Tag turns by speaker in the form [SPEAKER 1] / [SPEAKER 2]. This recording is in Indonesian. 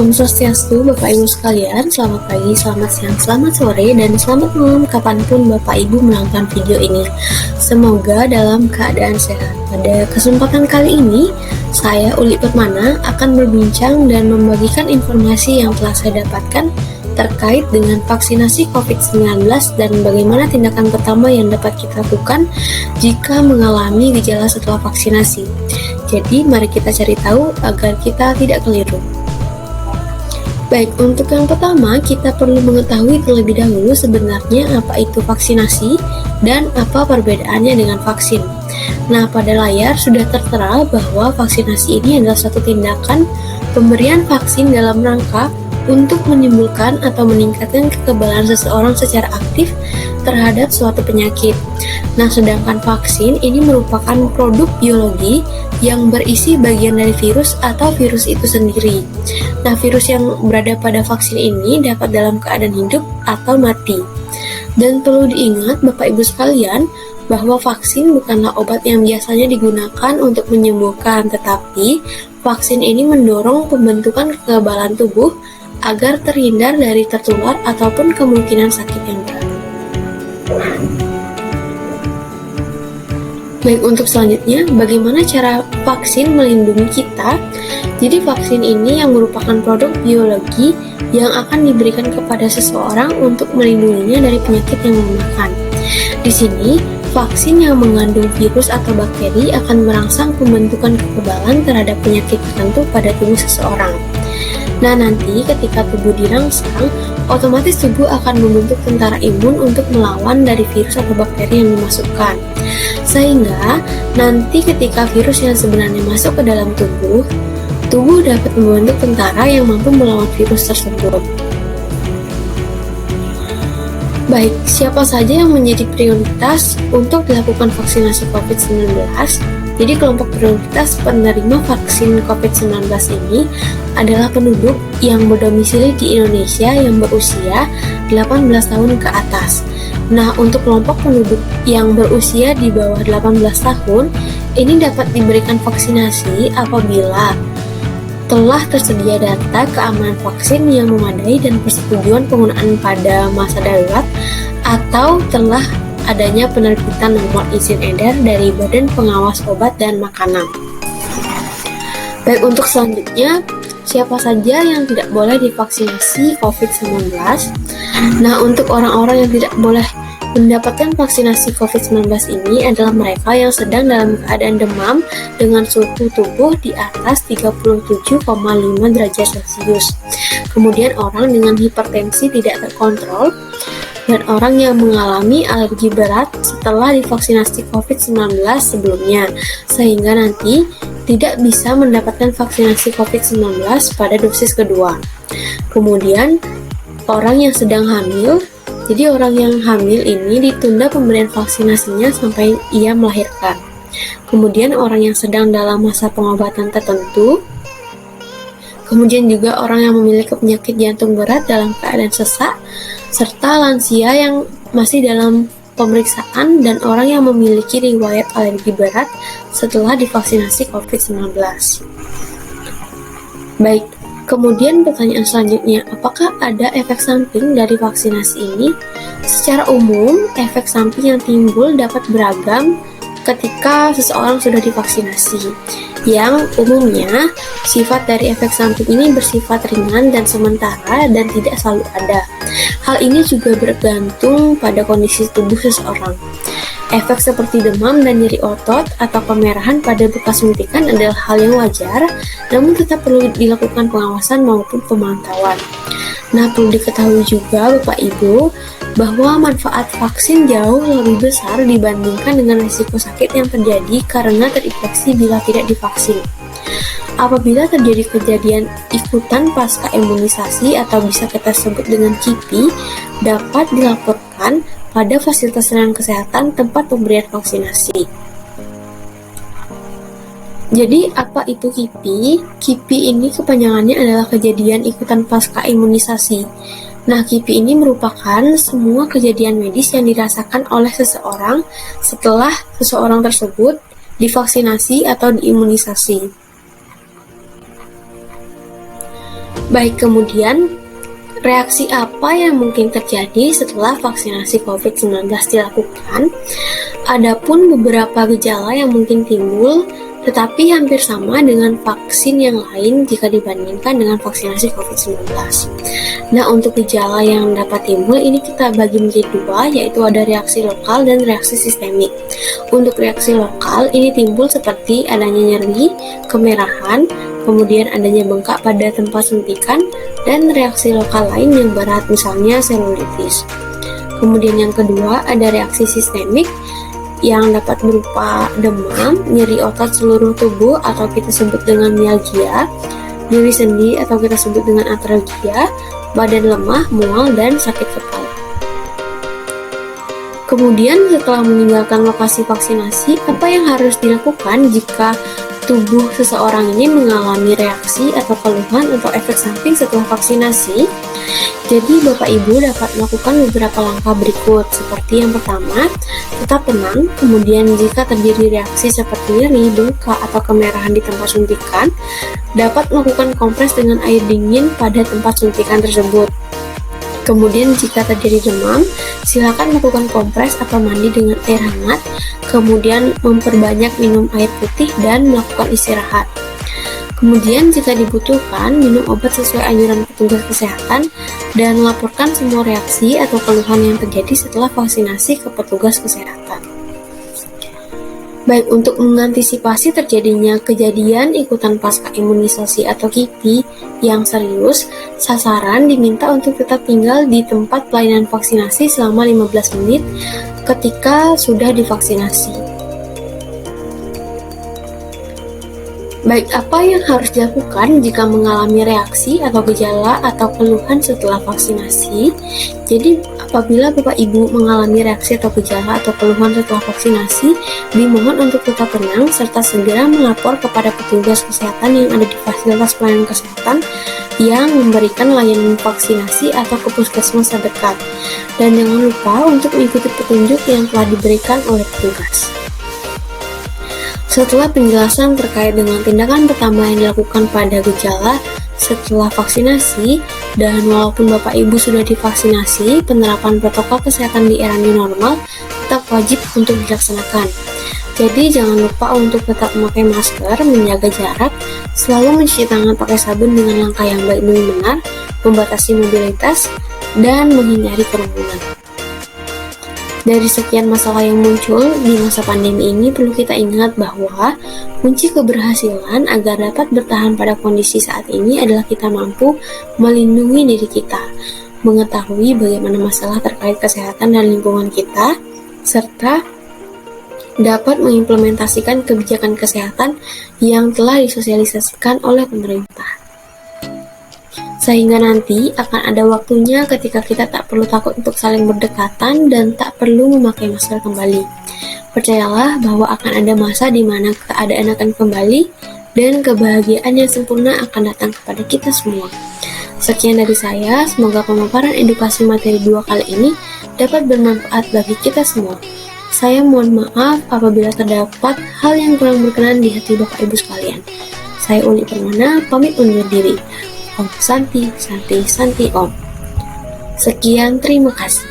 [SPEAKER 1] Om Swastiastu, Bapak Ibu sekalian, selamat pagi, selamat siang, selamat sore, dan selamat malam kapanpun Bapak Ibu menonton video ini. Semoga dalam keadaan sehat. Pada kesempatan kali ini, saya Uli Permana akan berbincang dan membagikan informasi yang telah saya dapatkan terkait dengan vaksinasi COVID-19 dan bagaimana tindakan pertama yang dapat kita lakukan jika mengalami gejala setelah vaksinasi. Jadi, mari kita cari tahu agar kita tidak keliru. Baik, untuk yang pertama, kita perlu mengetahui terlebih dahulu sebenarnya apa itu vaksinasi dan apa perbedaannya dengan vaksin. Nah, pada layar sudah tertera bahwa vaksinasi ini adalah suatu tindakan pemberian vaksin dalam rangka untuk menimbulkan atau meningkatkan kekebalan seseorang secara aktif terhadap suatu penyakit. Nah, sedangkan vaksin ini merupakan produk biologi yang berisi bagian dari virus atau virus itu sendiri. Nah, virus yang berada pada vaksin ini dapat dalam keadaan hidup atau mati. Dan perlu diingat Bapak Ibu sekalian, bahwa vaksin bukanlah obat yang biasanya digunakan untuk menyembuhkan, tetapi vaksin ini mendorong pembentukan kekebalan tubuh agar terhindar dari tertular ataupun kemungkinan sakit yang berat. Baik, untuk selanjutnya, bagaimana cara vaksin melindungi kita? Jadi vaksin ini yang merupakan produk biologi yang akan diberikan kepada seseorang untuk melindunginya dari penyakit yang melemahkan. Di sini, vaksin yang mengandung virus atau bakteri akan merangsang pembentukan kekebalan terhadap penyakit tertentu pada tubuh seseorang. Nah, nanti ketika tubuh dirangsang, otomatis tubuh akan membentuk tentara imun untuk melawan dari virus atau bakteri yang dimasukkan. Sehingga nanti ketika virus yang sebenarnya masuk ke dalam tubuh dapat membentuk tentara yang mampu melawan virus tersebut. Baik, siapa saja yang menjadi prioritas untuk dilakukan vaksinasi COVID-19? Jadi kelompok prioritas penerima vaksin COVID-19 ini adalah penduduk yang berdomisili di Indonesia yang berusia 18 tahun ke atas. Nah, untuk kelompok penduduk yang berusia di bawah 18 tahun, ini dapat diberikan vaksinasi apabila telah tersedia data keamanan vaksin yang memadai dan persetujuan penggunaan pada masa darurat atau telah adanya penerbitan nomor izin edar dari Badan Pengawas Obat dan Makanan. Baik, untuk selanjutnya, siapa saja yang tidak boleh divaksinasi COVID-19? Nah, untuk orang-orang yang tidak boleh mendapatkan vaksinasi COVID-19 ini adalah mereka yang sedang dalam keadaan demam dengan suhu tubuh di atas 37,5 derajat Celcius. Kemudian orang dengan hipertensi tidak terkontrol, dan orang yang mengalami alergi berat setelah divaksinasi COVID-19 sebelumnya, sehingga nanti tidak bisa mendapatkan vaksinasi COVID-19 pada dosis kedua. Kemudian, orang yang sedang hamil, jadi orang yang hamil ini ditunda pemberian vaksinasinya sampai ia melahirkan. Kemudian, orang yang sedang dalam masa pengobatan tertentu, kemudian juga orang yang memiliki penyakit jantung berat dalam keadaan sesak, serta lansia yang masih dalam pemeriksaan dan orang yang memiliki riwayat alergi berat setelah divaksinasi COVID-19. Baik, kemudian pertanyaan selanjutnya, apakah ada efek samping dari vaksinasi ini? Secara umum, efek samping yang timbul dapat beragam ketika seseorang sudah divaksinasi. Yang umumnya, sifat dari efek samping ini bersifat ringan dan sementara dan tidak selalu ada. Hal ini juga bergantung pada kondisi tubuh seseorang. Efek seperti demam dan nyeri otot atau kemerahan pada bekas suntikan adalah hal yang wajar, namun tetap perlu dilakukan pengawasan maupun pemantauan. Nah, perlu diketahui juga Bapak Ibu, bahwa manfaat vaksin jauh lebih besar dibandingkan dengan risiko sakit yang terjadi karena terinfeksi bila tidak divaksin. Apabila terjadi kejadian ikutan pasca imunisasi atau bisa kita sebut dengan KIPI, dapat dilaporkan pada fasilitas layanan kesehatan tempat pemberian vaksinasi. Jadi, apa itu KIPI? KIPI ini kepanjangannya adalah kejadian ikutan pasca imunisasi. Nah, KIPI ini merupakan semua kejadian medis yang dirasakan oleh seseorang setelah seseorang tersebut divaksinasi atau diimunisasi. Baik, kemudian reaksi apa yang mungkin terjadi setelah vaksinasi COVID-19 dilakukan? Adapun beberapa gejala yang mungkin timbul, tetapi hampir sama dengan vaksin yang lain jika dibandingkan dengan vaksinasi COVID-19. Nah, untuk gejala yang dapat timbul ini kita bagi menjadi dua, yaitu ada reaksi lokal dan reaksi sistemik. Untuk reaksi lokal ini timbul seperti adanya nyeri, kemerahan, kemudian adanya bengkak pada tempat suntikan, dan reaksi lokal lain yang berat, misalnya selulitis. Kemudian yang kedua ada reaksi sistemik yang dapat berupa demam, nyeri otot seluruh tubuh atau kita sebut dengan mialgia, nyeri sendi atau kita sebut dengan artralgia, badan lemah, mual, dan sakit kepala. Kemudian setelah meninggalkan lokasi vaksinasi, apa yang harus dilakukan jika tubuh seseorang ini mengalami reaksi atau keluhan atau efek samping setelah vaksinasi? Jadi Bapak Ibu dapat melakukan beberapa langkah berikut, seperti yang pertama, tetap tenang. Kemudian jika terjadi reaksi seperti nyeri, bengkak, atau kemerahan di tempat suntikan, dapat melakukan kompres dengan air dingin pada tempat suntikan tersebut. Kemudian jika terjadi demam, silakan melakukan kompres atau mandi dengan air hangat, kemudian memperbanyak minum air putih dan melakukan istirahat. Kemudian jika dibutuhkan, minum obat sesuai anjuran petugas kesehatan dan laporkan semua reaksi atau keluhan yang terjadi setelah vaksinasi ke petugas kesehatan. Baik, untuk mengantisipasi terjadinya kejadian ikutan pasca imunisasi atau KIPI yang serius, sasaran diminta untuk tetap tinggal di tempat pelayanan vaksinasi selama 15 menit ketika sudah divaksinasi. Baik, apa yang harus dilakukan jika mengalami reaksi atau gejala atau keluhan setelah vaksinasi? Jadi, apabila Bapak Ibu mengalami reaksi atau gejala atau keluhan setelah vaksinasi, dimohon untuk tetap tenang serta segera melapor kepada petugas kesehatan yang ada di fasilitas pelayanan kesehatan yang memberikan layanan vaksinasi atau ke puskesmas terdekat. Dan jangan lupa untuk mengikuti petunjuk yang telah diberikan oleh petugas. Setelah penjelasan terkait dengan tindakan pertama yang dilakukan pada gejala setelah vaksinasi, dan walaupun Bapak Ibu sudah divaksinasi, penerapan protokol kesehatan di era new normal tetap wajib untuk dilaksanakan. Jadi jangan lupa untuk tetap memakai masker, menjaga jarak, selalu mencuci tangan pakai sabun dengan langkah yang baik dan benar, membatasi mobilitas, dan menghindari kerumunan. Dari sekian masalah yang muncul di masa pandemi ini, perlu kita ingat bahwa kunci keberhasilan agar dapat bertahan pada kondisi saat ini adalah kita mampu melindungi diri kita, mengetahui bagaimana masalah terkait kesehatan dan lingkungan kita, serta dapat mengimplementasikan kebijakan kesehatan yang telah disosialisasikan oleh pemerintah. Sehingga nanti akan ada waktunya ketika kita tak perlu takut untuk saling berdekatan dan tak perlu memakai masker kembali. Percayalah bahwa akan ada masa di mana keadaan akan kembali dan kebahagiaan yang sempurna akan datang kepada kita semua. Sekian dari saya, semoga pemaparan edukasi materi 2 kali ini dapat bermanfaat bagi kita semua. Saya mohon maaf apabila terdapat hal yang kurang berkenan di hati Bapak Ibu sekalian. Saya Uli Permana, pamit undur diri. Om Santi, Santi, Santi Om. Sekian, terima kasih.